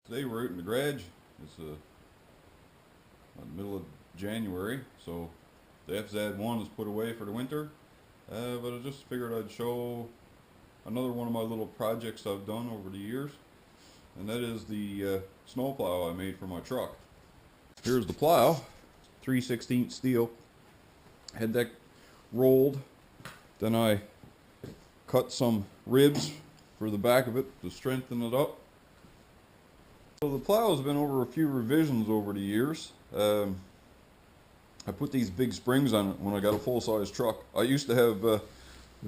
Today we're out in the garage. It's the middle of January, so the FZ1 is put away for the winter. But I just figured I'd show another one of my little projects I've done over the years, and that is the snowplow I made for my truck. Here's the plow, 3/16 steel. Had that rolled, then I cut some ribs for the back of it to strengthen it up. So the plow has been over a few revisions over the years. I put these big springs on it when I got a full-size truck. I used to have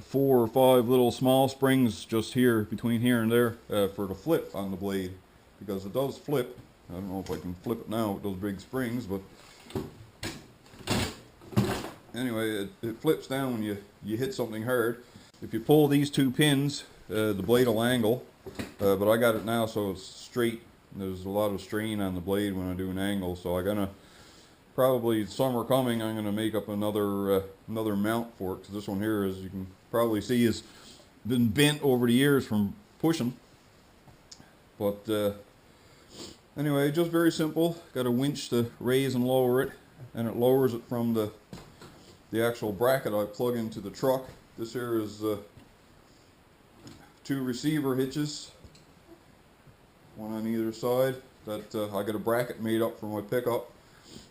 4 or 5 little small springs just here, between here and there, for the flip on the blade, because it does flip. I don't know if I can flip it now with those big springs, but anyway, it flips down when you hit something hard. If you pull these 2 pins, the blade will angle, but I got it now so it's straight. There's a lot of strain on the blade when I do an angle, so I'm gonna probably, summer coming, I'm gonna make up another mount for it, because this one here, as you can probably see, has been bent over the years from pushing. But anyway, just very simple. Got a winch to raise and lower it, and it lowers it from the actual bracket I plug into the truck. This here is 2 receiver hitches, one on either side. That I got a bracket made up for my pickup,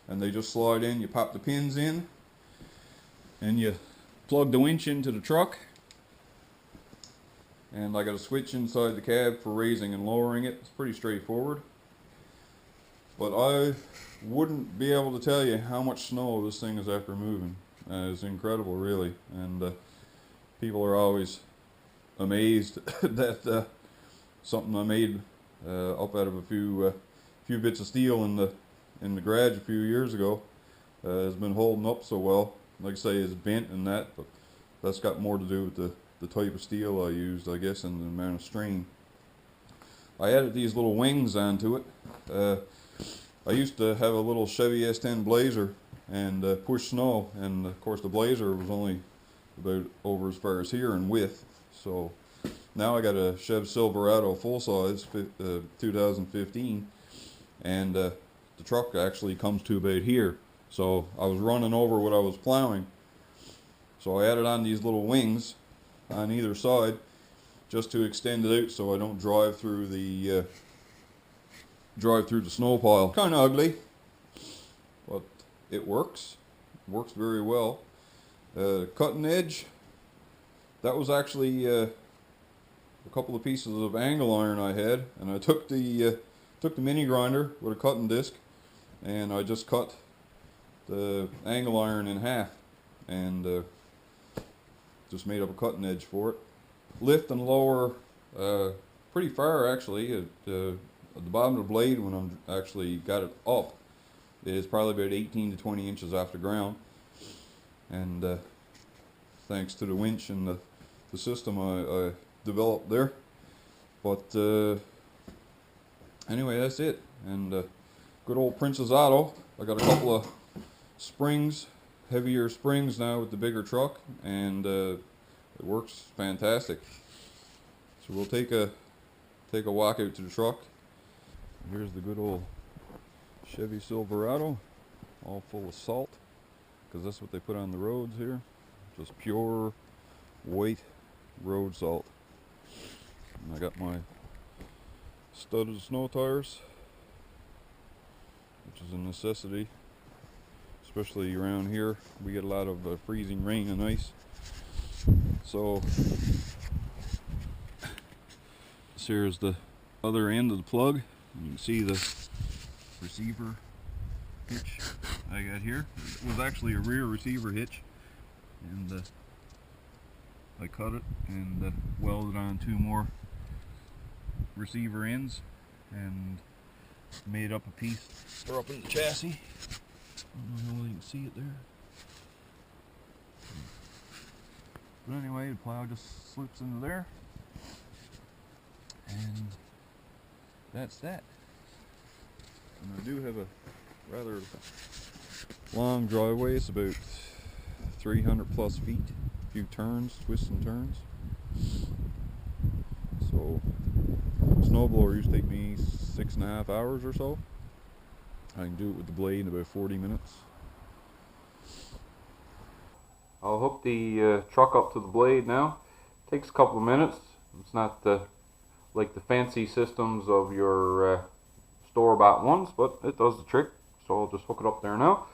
and they just slide in. You pop the pins in, and you plug the winch into the truck. And I got a switch inside the cab for raising and lowering it. It's pretty straightforward. But I wouldn't be able to tell you how much snow this thing is after moving. It's incredible, really. And people are always amazed that something I made up out of a few bits of steel in the garage a few years ago has been holding up so well. Like I say, it's bent and that, but that's got more to do with the type of steel I used, I guess, and the amount of strain. I added these little wings onto it. I used to have a little Chevy S10 Blazer and push snow, and of course the Blazer was only about over as far as here in width. So now I got a Chev Silverado full size 2015, and the truck actually comes to about here. So I was running over what I was plowing, so I added on these little wings on either side just to extend it out so I don't drive through the snow pile. Kind of ugly, but it works. It works very well. Cutting edge, that was actually a couple of pieces of angle iron I had, and I took the mini grinder with a cutting disc, and I just cut the angle iron in half, and just made up a cutting edge for it. Lift and lower pretty far, actually. At the bottom of the blade, when I'm actually got it up, is probably about 18 to 20 inches off the ground, and thanks to the winch and the system I developed there. But anyway, that's it. And good old Princess Auto. I got a couple of springs, heavier springs now with the bigger truck, and it works fantastic. So we'll take a walk out to the truck. Here's the good old Chevy Silverado, all full of salt, because that's what they put on the roads here. Just pure white road salt. And I got my studded snow tires, which is a necessity, especially around here. We get a lot of freezing rain and ice. So this here is the other end of the plug. You can see the receiver hitch I got here. It was actually a rear receiver hitch, and I cut it and welded on 2 more receiver ends and made up a piece for up in the chassis. I don't know if you can see it there. But anyway, the plow just slips into there, and that's that. And I do have a rather long driveway. It's about 300 plus feet, a few turns, twists and turns. So snowblower used to take me 6.5 hours or so. I can do it with the blade in about 40 minutes. I'll hook the truck up to the blade now. Takes a couple of minutes. It's not like the fancy systems of your store-bought ones, but it does the trick. So I'll just hook it up there now.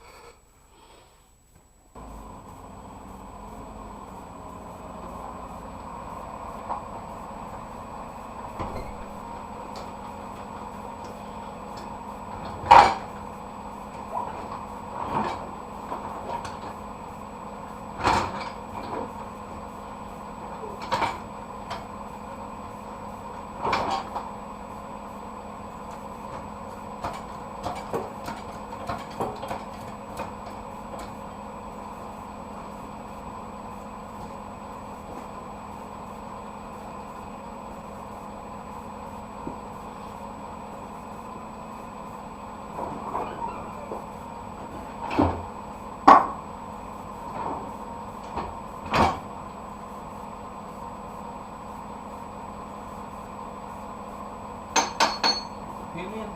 Opinion?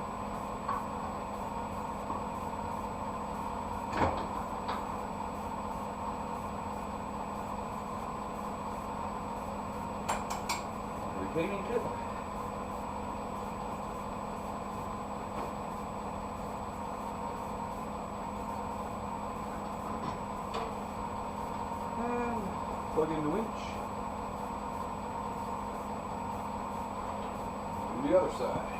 Retaining tip. And plug in the winch. Do the other side.